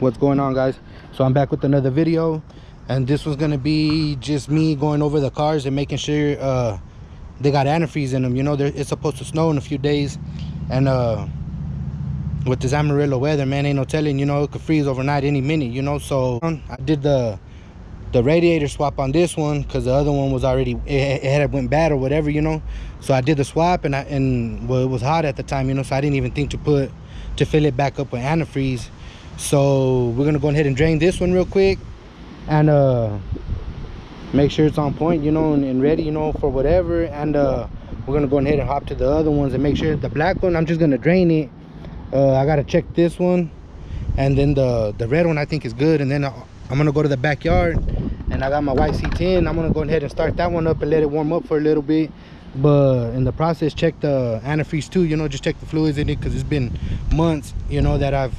What's going on, guys? So I'm back with another video, and this was gonna be just me going over the cars and making sure they got antifreeze in them. You know, it's supposed to snow in a few days, and with this Amarillo weather, man, ain't no telling, you know, it could freeze overnight any minute, you know. So I did the radiator swap on this one because the other one was already, it had went bad or whatever, you know. So I did the swap, and well, it was hot at the time, you know, so I didn't even think to fill it back up with antifreeze. So we're gonna go ahead and drain this one real quick and make sure it's on point, you know, and ready, you know, for whatever. And we're gonna go ahead and hop to the other ones and make sure the black one, I'm just gonna drain it. I gotta check this one, and then the red one I think is good. And then I'm gonna go to the backyard, and I got my white C10. I'm gonna go ahead and start that one up and let it warm up for a little bit, but in the process check the antifreeze too, you know, just check the fluids in it, because it's been months, you know, that I've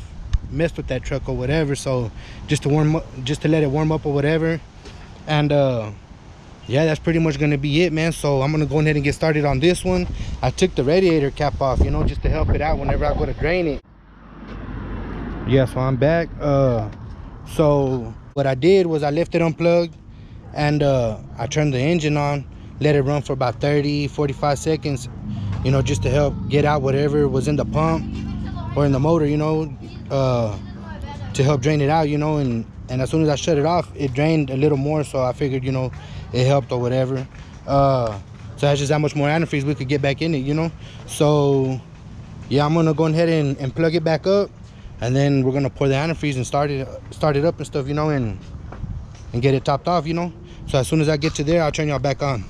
messed with that truck or whatever. So just to warm up, just to let it warm up or whatever. And yeah, that's pretty much gonna be it, man. So I'm gonna go ahead and get started on this one. I took the radiator cap off, you know, just to help it out whenever I go to drain it. Yeah, so I'm back. So what I did was I left it unplugged, and I turned the engine on, let it run for about 30-45 seconds, you know, just to help get out whatever was in the pump or in the motor, you know, to help drain it out, you know. And as soon as I shut it off, it drained a little more, so I figured, you know, it helped or whatever. So that's just how much more antifreeze we could get back in it, you know. So yeah, I'm gonna go ahead and plug it back up, and then we're gonna pour the antifreeze and start it up and stuff, you know, and get it topped off, you know. So as soon as I get to there, I'll turn y'all back on.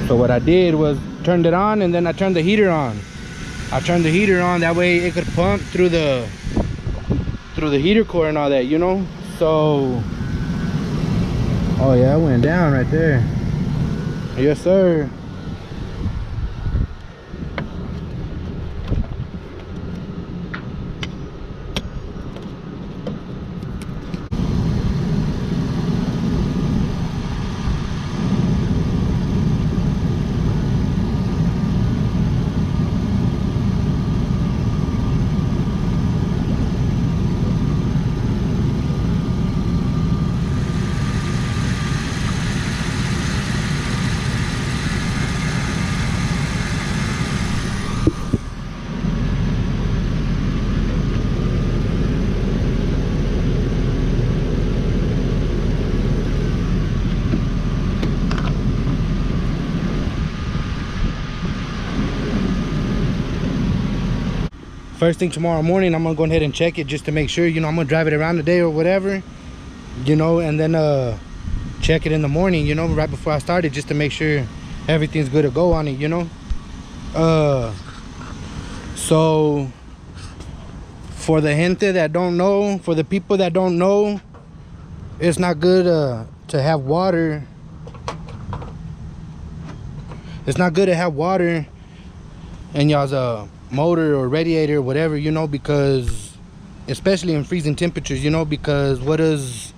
So what I did was turned it on, and then I turned the heater on. I turned the heater on, that way it could pump through the heater core and all that, you know. So oh yeah, it went down right there. Yes sir. First thing tomorrow morning, I'm gonna go ahead and check it just to make sure, you know. I'm gonna drive it around today or whatever, you know, and then check it in the morning, you know, right before I start it, just to make sure everything's good to go on it, you know. So for the gente that don't know, for the people that don't know, it's not good to have water. It's not good to have water in y'all's motor or radiator or whatever, you know, because especially in freezing temperatures, you know, because what does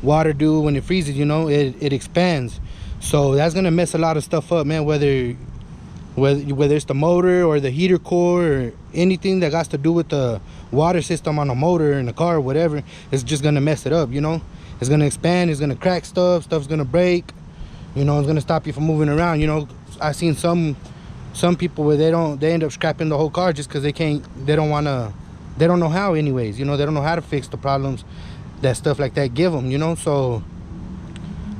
water do when it freezes? You know, it expands. So that's gonna mess a lot of stuff up, man, whether it's the motor or the heater core or anything that got to do with the water system on a motor in the car or whatever. It's just gonna mess it up, you know. It's gonna expand, it's gonna crack stuff's gonna break, you know. It's gonna stop you from moving around, you know. I've seen some people where they end up scrapping the whole car just because they don't know how anyways, you know. They don't know how to fix the problems that stuff like that give them, you know. So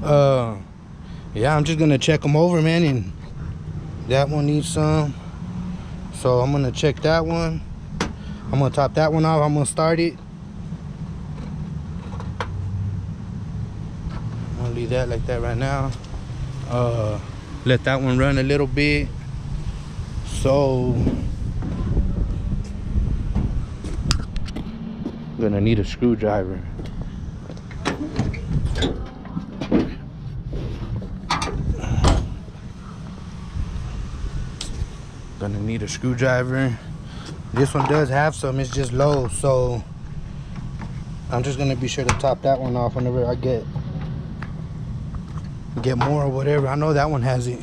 yeah, I'm just gonna check them over, man. And that one needs some, so I'm gonna check that one. I'm gonna top that one off. I'm gonna start it. I'm gonna leave that like that right now. Let that one run a little bit. So I'm gonna need a screwdriver. Gonna need a screwdriver. This one does have some, it's just low, so I'm just gonna be sure to top that one off whenever I get more or whatever. I know that one has it.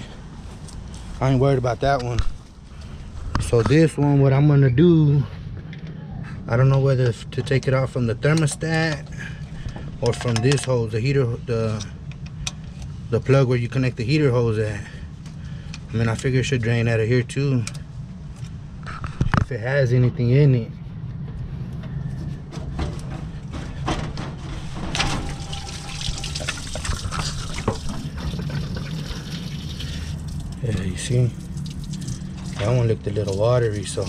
I ain't worried about that one. So this one, what I'm gonna do, I don't know whether to take it off from the thermostat or from this hose, the heater, the plug where you connect the heater hose at. I mean, I figure it should drain out of here too, if it has anything in it. Yeah, you see? That one looked a little watery, so.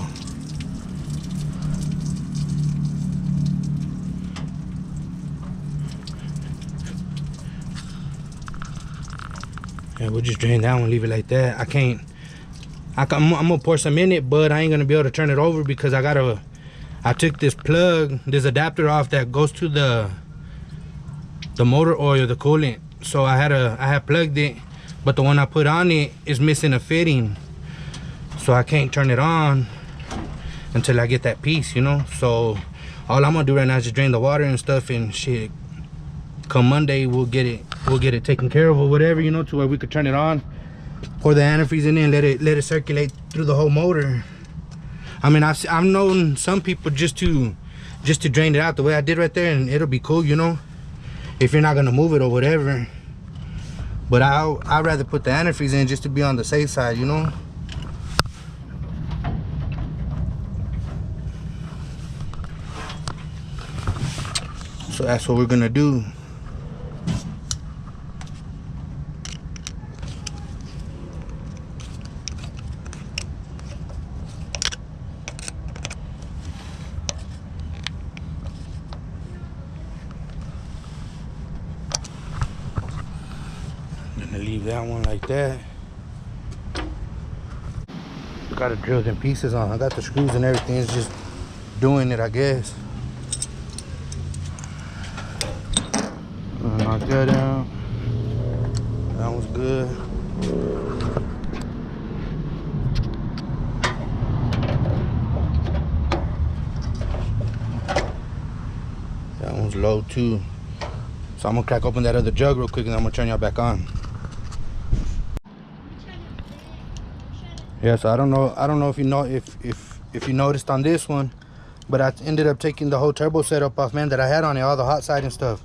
Yeah, we'll just drain that one, leave it like that. I'm gonna pour some in it, but I ain't gonna be able to turn it over because I took this plug, this adapter off that goes to the motor oil, the coolant. So I had plugged it, but the one I put on it is missing a fitting. So I can't turn it on until I get that piece, you know? So all I'm gonna do right now is just drain the water and stuff, and shit, come Monday we'll get it taken care of or whatever, you know, to where we could turn it on, pour the antifreeze in there, and let it circulate through the whole motor. I mean, I've known some people just to drain it out the way I did right there, and it'll be cool, you know, if you're not gonna move it or whatever. But I'd rather put the antifreeze in just to be on the safe side, you know. So that's what we're gonna do. I'm gonna leave that one like that. Got it drilled in pieces on. I got the screws and everything. It's just doing it, I guess. Knock that out. That one's good. That one's low too. So I'm gonna crack open that other jug real quick, and I'm gonna turn y'all back on. Yeah, so I don't know if you know if you noticed on this one, but I ended up taking the whole turbo setup off, man, that I had on it, all the hot side and stuff.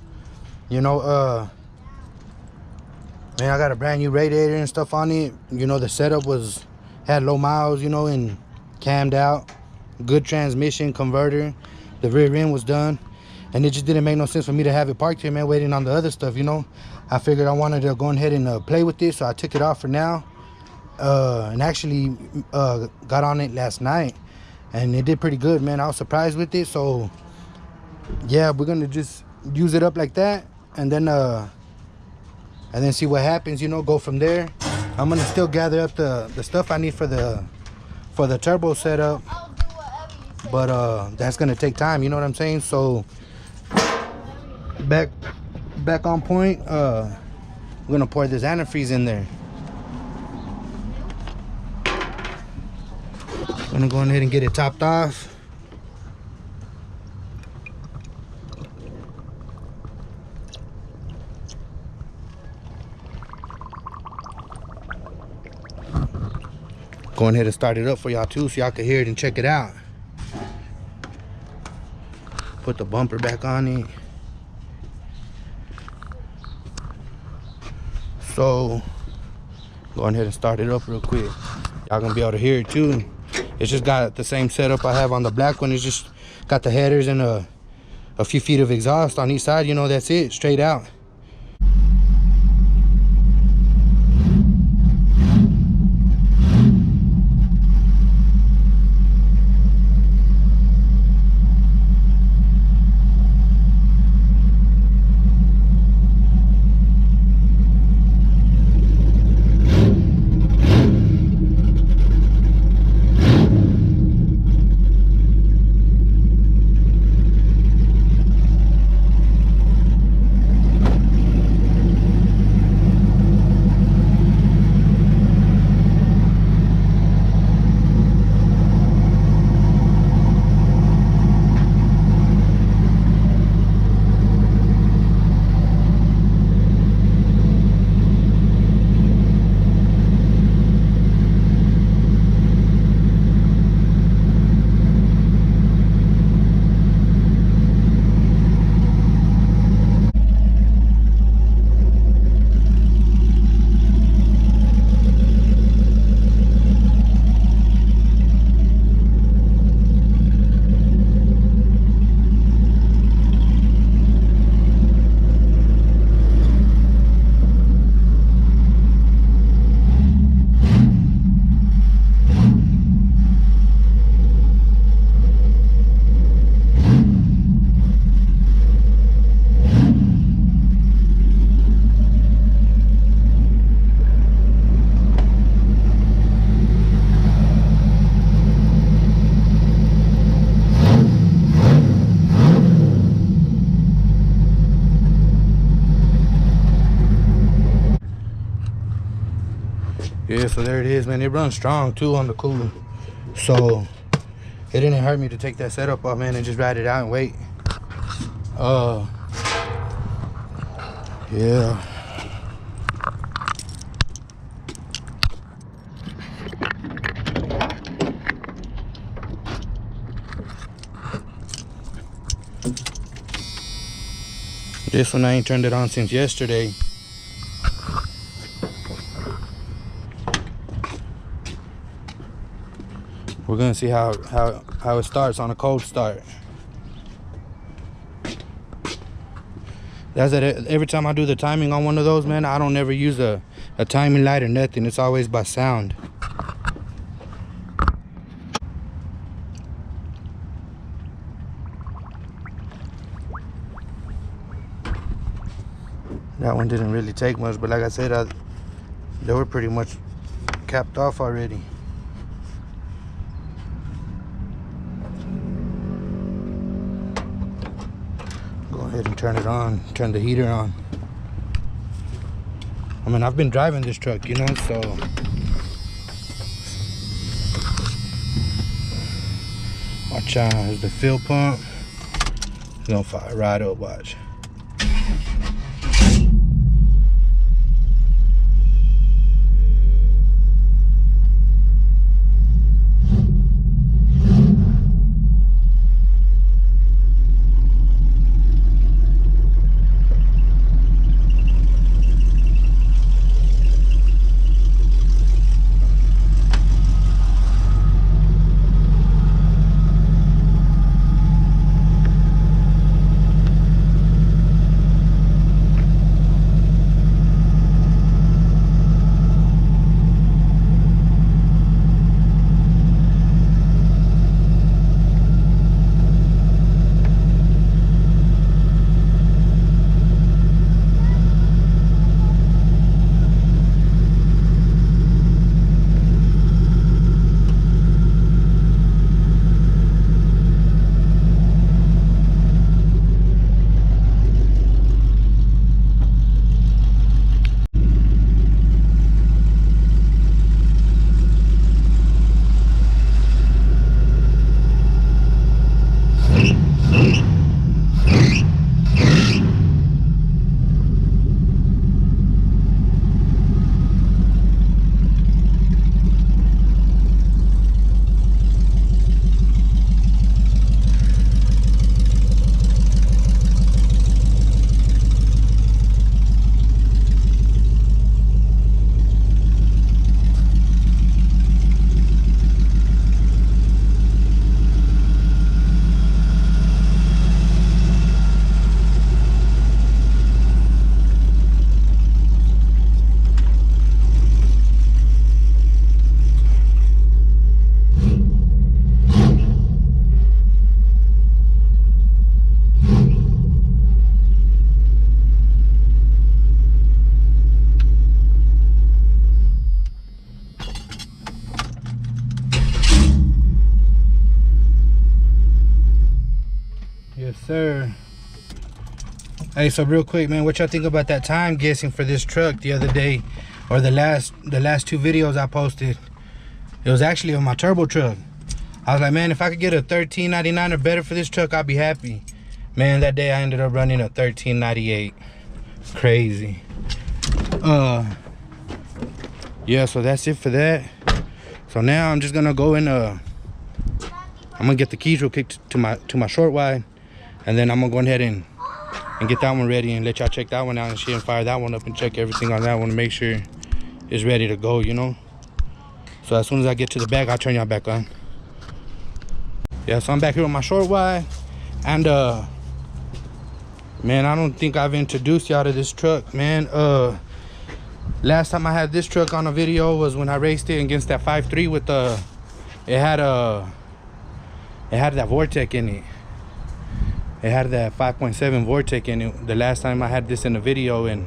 You know, man, I got a brand new radiator and stuff on it. You know, the setup had low miles, you know, and cammed out. Good transmission, converter. The rear end was done. And it just didn't make no sense for me to have it parked here, man, waiting on the other stuff, you know. I figured I wanted to go ahead and play with this, so I took it off for now. And actually got on it last night. And it did pretty good, man. I was surprised with it. So, yeah, we're going to just use it up like that. And then see what happens, you know, go from there. I'm gonna still gather up the stuff I need for the turbo setup, but that's gonna take time, you know what I'm saying? So back on point. We're gonna pour this antifreeze in there. Gonna go ahead and get it topped off. Going ahead and start it up for y'all too, so y'all can hear it and check it out. Put the bumper back on it. So, going ahead and start it up real quick. Y'all gonna be able to hear it too. It's just got the same setup I have on the black one. It's just got the headers and a few feet of exhaust on each side. You know, that's it, straight out. Yeah, so there it is, man. It runs strong too on the cooler, so it didn't hurt me to take that setup off, man, and just ride it out and wait. Yeah. This one I ain't turned it on since yesterday. We're gonna see how it starts on a cold start. That's it. Every time I do the timing on one of those, man, I don't ever use a timing light or nothing. It's always by sound. That one didn't really take much, but like I said, they were pretty much capped off already. Go ahead and turn it on, turn the heater on. I mean, I've been driving this truck, you know, so watch out, there's the fuel pump. It's gonna fire right up, watch. Yes, sir. Hey, so real quick, man, what y'all think about that time guessing for this truck the other day, or the last two videos I posted? It was actually on my turbo truck. I was like, man, if I could get a 13.99 or better for this truck, I'd be happy. Man, that day I ended up running a 13.98. Crazy. Yeah, so that's it for that. So now I'm just gonna go in. I'm gonna get the keys real quick to my short wide, and then I'm gonna go ahead and get that one ready and let y'all check that one out and shit, and fire that one up and check everything on that one to make sure it's ready to go, you know. So as soon as I get to the back, I'll turn y'all back on. Yeah, so I'm back here with my short wide, and man, I don't think I've introduced y'all to this truck, man. Last time I had this truck on a video was when I raced it against that 5.3 with the it had that Vortec in it. It had that 5.7 Vortec in it the last time I had this in the video, and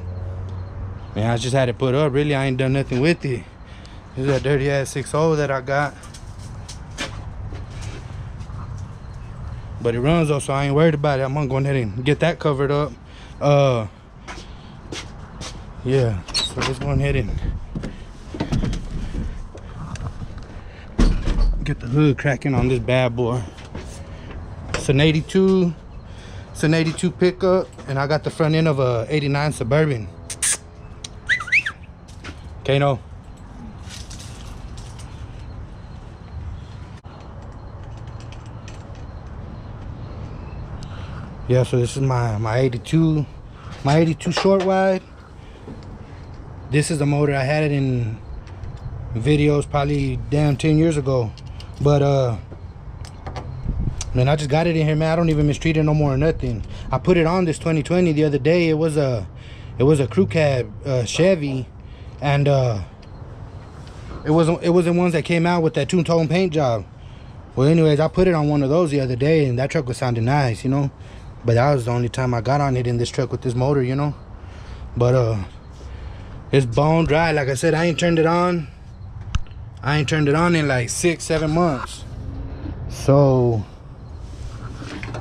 man, I just had it put up. Really, I ain't done nothing with it. This is that dirty ass 6.0 that I got, but it runs though, so I ain't worried about it. I'm gonna go ahead and get that covered up. Yeah, so let's go ahead and Get the hood cracking on this bad boy. It's an 82. It's an 82 pickup, and I got the front end of a 89 Suburban. Kano. Yeah, so this is my 82 short wide. This is the motor. I had it in videos probably damn 10 years ago, but man, I just got it in here, man. I don't even mistreat it no more or nothing. I put it on this 2020 the other day. It was a crew cab Chevy, and it wasn't ones that came out with that two-tone paint job. Well, anyways, I put it on one of those the other day, and that truck was sounding nice, you know. But that was the only time I got on it in this truck with this motor, you know. But it's bone dry. Like I said, I ain't turned it on in like 6-7 months. So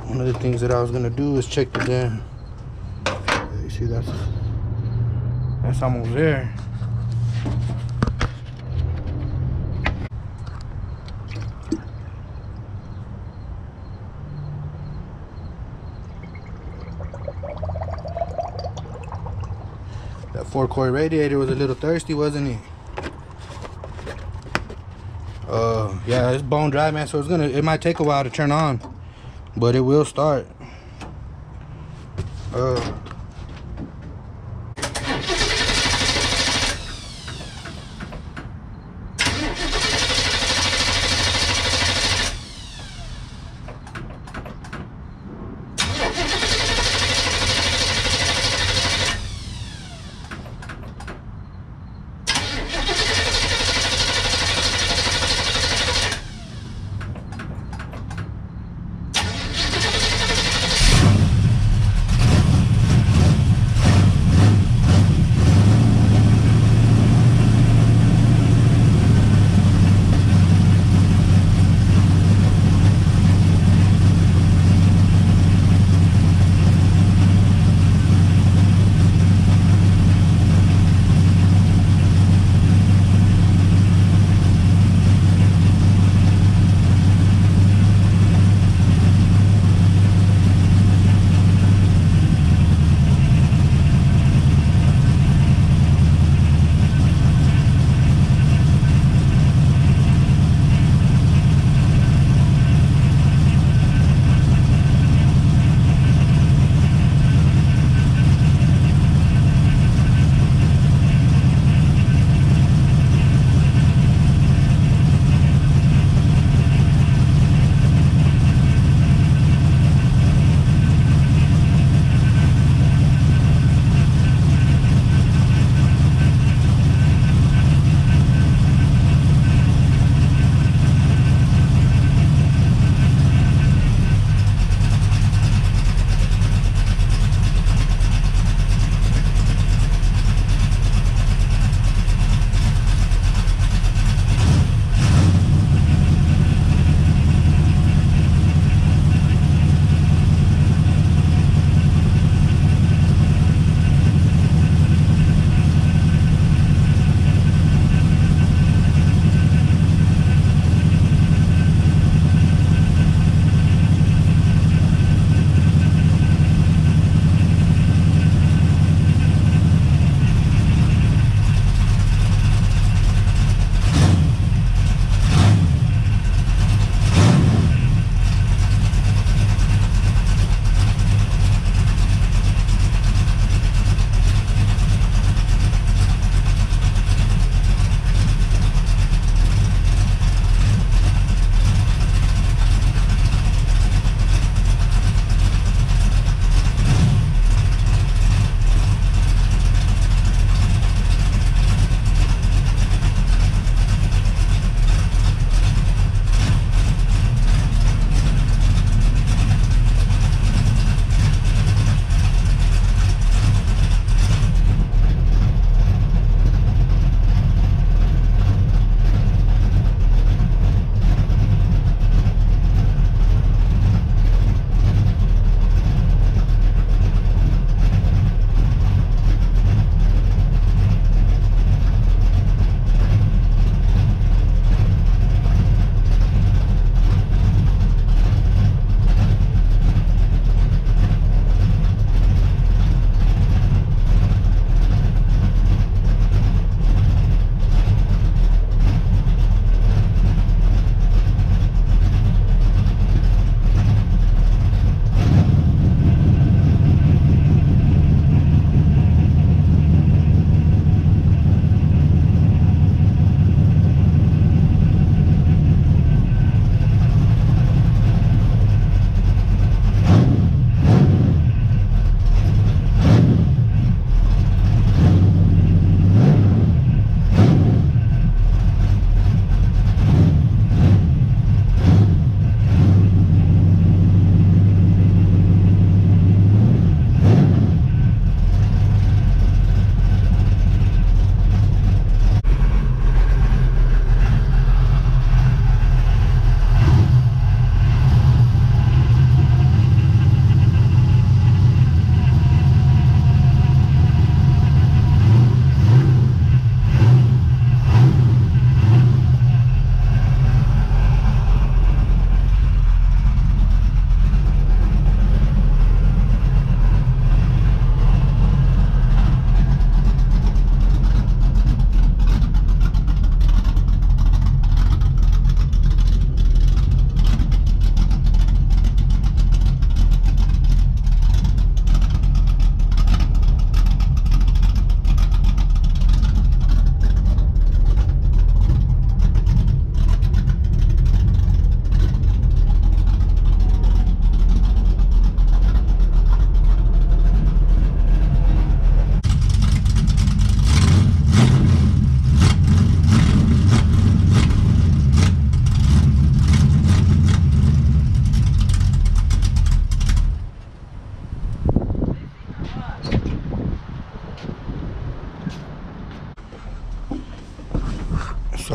one of the things that I was gonna do is check the damn. You see, that's almost there. That 4-core radiator was a little thirsty, wasn't it? Yeah, it's bone dry, man, so it might take a while to turn on, but it will start.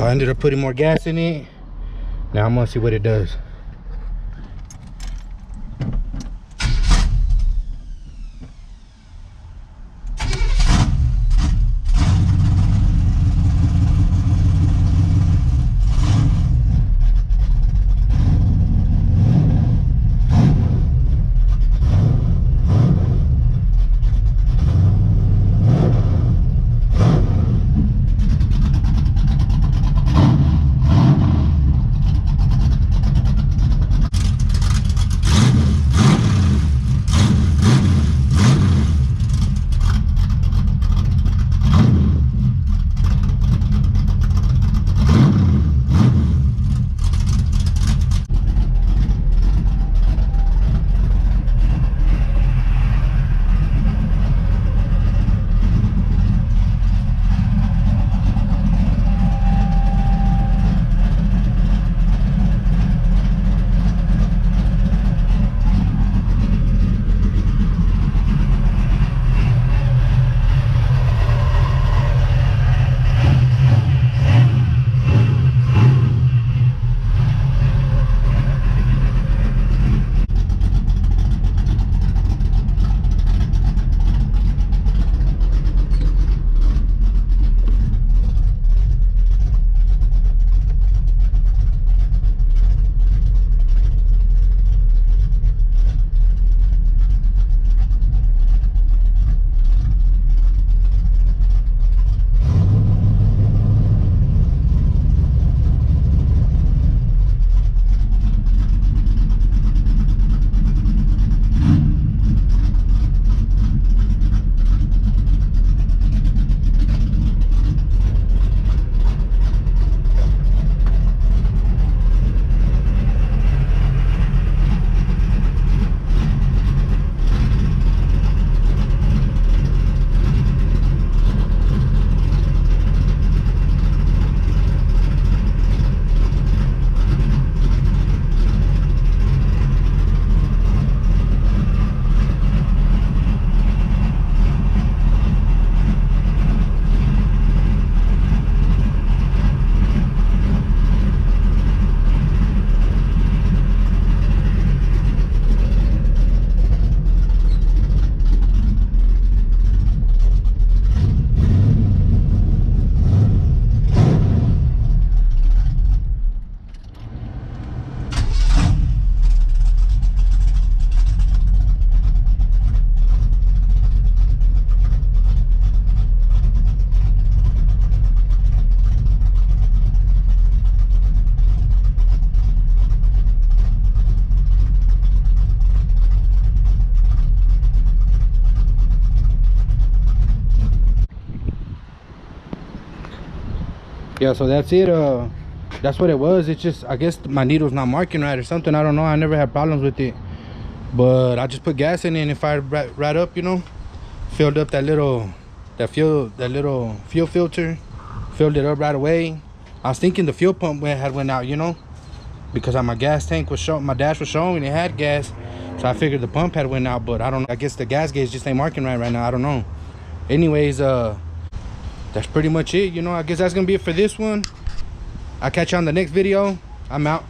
I ended up putting more gas in it. Now I'm gonna see what it does. Yeah, so that's it. That's what it was. It's just, I guess my needle's not marking right or something. I don't know. I never had problems with it, but I just put gas in it and it fired right up, you know. Filled up that little fuel filter, filled it up right away. I was thinking the fuel pump had went out, you know, because my gas tank was showing, my dash was showing it had gas, so I figured the pump had went out. But I don't know, I guess the gas gauge just ain't marking right now. I don't know. Anyways, that's pretty much it, you know. I guess that's gonna be it for this one. I'll catch you on the next video. I'm out.